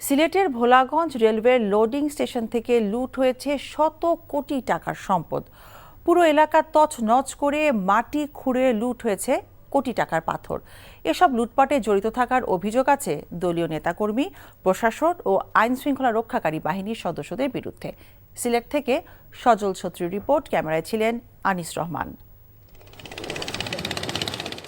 সিলেটের ভোলাগঞ্জ রেলওয়ের loading station থেকে লুট হয়েছে শত কোটি টাকার সম্পদ। পুরো এলাকা তছনছ করে মাটি খুঁড়ে লুট হয়েছে কোটি টাকার পাথর। এসব লুটপাটে জড়িত থাকার অভিযোগ আছে দলীয় নেতাকর্মী, প্রশাসন ও আইন শৃঙ্খলা রক্ষাকারী বাহিনীর সদস্যদের বিরুদ্ধে। সিলেট থেকে সজল ছত্রীর রিপোর্ট, ক্যামেরায় ছিলেন আনিস রহমান।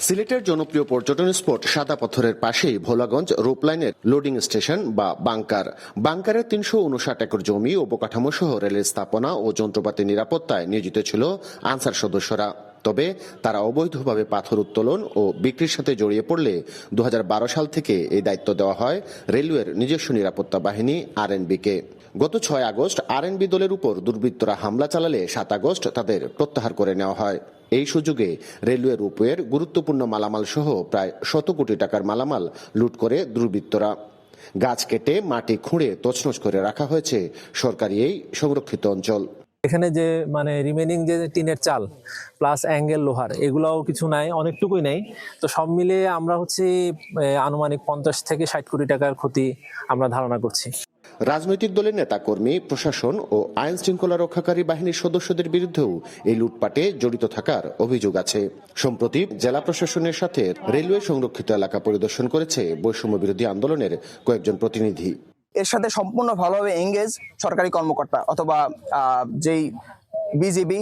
সিলেটের জনপ্রিয় পর্যটন স্পট সাদা পাথরের পাশেই ভোলাগঞ্জ রোপলাইনের লোডিং স্টেশন বা বাংকারের ৩৫৯ একর জমি অবকাঠামো সহ রেলের স্থাপনা ও যন্ত্রপাতি নিরাপত্তায় নিয়োজিত ছিল আনসার সদস্যরা। তবে তারা অবৈধভাবে পাথর উত্তোলন ও বিক্রির সাথে জড়িয়ে পড়লে ২০১২ সাল থেকে এই দায়িত্ব দেওয়া হয় রেলওয়ের নিজস্ব নিরাপত্তা বাহিনী আরএনবিকে। গত ৬ আগস্ট আরএনবি দলের উপর দুর্বৃত্তরা হামলা চালালে ৭ আগস্ট তাদের প্রত্যাহার করে নেওয়া হয়। এই সুযোগে রেলওয়ে রোপওয়ের গুরুত্বপূর্ণ মালামাল সহ প্রায় ১০০ কোটি টাকার মালামাল লুট করে দুর্বৃত্তরা। গাছ কেটে মাটি খুঁড়ে তছনছ করে রাখা হয়েছে সরকারি এই সংরক্ষিত অঞ্চল। এখানে যে রিমেনিং যে টিনের চাল প্লাস অ্যাঙ্গেল লোহার এগুলাও কিছু নাই, অনেকটুকুই নেই। তো সব মিলিয়ে আমরা আনুমানিক ৫০ থেকে ৬০ কোটি টাকার ক্ষতি আমরা ধারণা করছি। রাজনৈতিক দলের নেতাকর্মী, প্রশাসন ও আইন শৃঙ্খলা রক্ষাকারী বাহিনীর সদস্যদের বিরুদ্ধেও এই লুটপাটে জড়িত থাকার অভিযোগ আছে। সম্প্রতি জেলা প্রশাসনের সাথে রেলওয়ে সংরক্ষিত এলাকা পরিদর্শন করেছে বৈষম্য বিরোধী আন্দোলনের কয়েকজন প্রতিনিধি। এর সাথে সম্পূর্ণ ভালোভাবে এঙ্গেজ সরকারি কর্মকর্তা অথবা যেই বিজিবি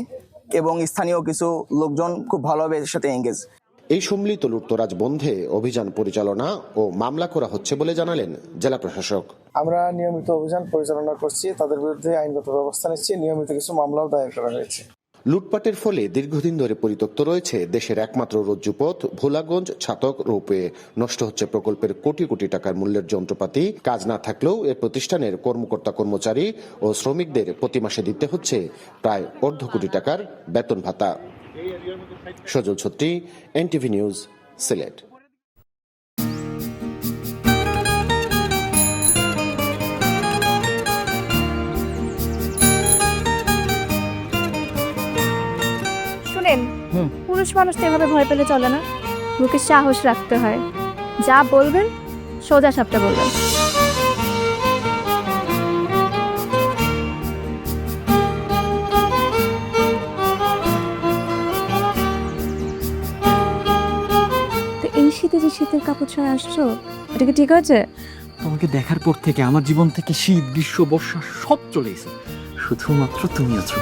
এবং স্থানীয় কিছু লোকজন খুব ভালোভাবে এর সাথে এঙ্গেজ। এই সম্মিলিত লুটতরাজ বন্ধে অভিযান পরিচালনা ও মামলা করা হচ্ছে বলে জানালেন জেলা প্রশাসক। আমরা নিয়মিত অভিযান পরিচালনা করছি, তাদের বিরুদ্ধে আইনগত ব্যবস্থা নিচ্ছি, নিয়মিত কিছু মামলাও দায়ের করা হয়েছে। লুটপাটের ফলে দীর্ঘদিন ধরে পরিত্যক্ত রয়েছে দেশের একমাত্র রজ্জুপথ ভোলাগঞ্জ ছাতক রোপওয়ে। নষ্ট হচ্ছে প্রকল্পের কোটি কোটি টাকার মূল্যের যন্ত্রপাতি। কাজ না থাকলেও এ প্রতিষ্ঠানের কর্মকর্তা কর্মচারী ও শ্রমিকদের প্রতি মাসে দিতে হচ্ছে প্রায় অর্ধ কোটি টাকার বেতন ভাতা। সজল ছত্রী, এনটিভি নিউজ, সিলেট। পুরুষ মানুষ তো এভাবে ভয় পেলে চলে না, মুখে সাহস রাখতে হয়। যা বলবেন সোজা সাপটা বলবেন। তো এই শীতে যে শীতের কাপড় ছড়ে আসছো, এটা কি ঠিক আছে? তোমাকে দেখার পর থেকে আমার জীবন থেকে শীত, গ্রীষ্ম, বর্ষা সব চলে গেছে, শুধুমাত্র তুমি আছো।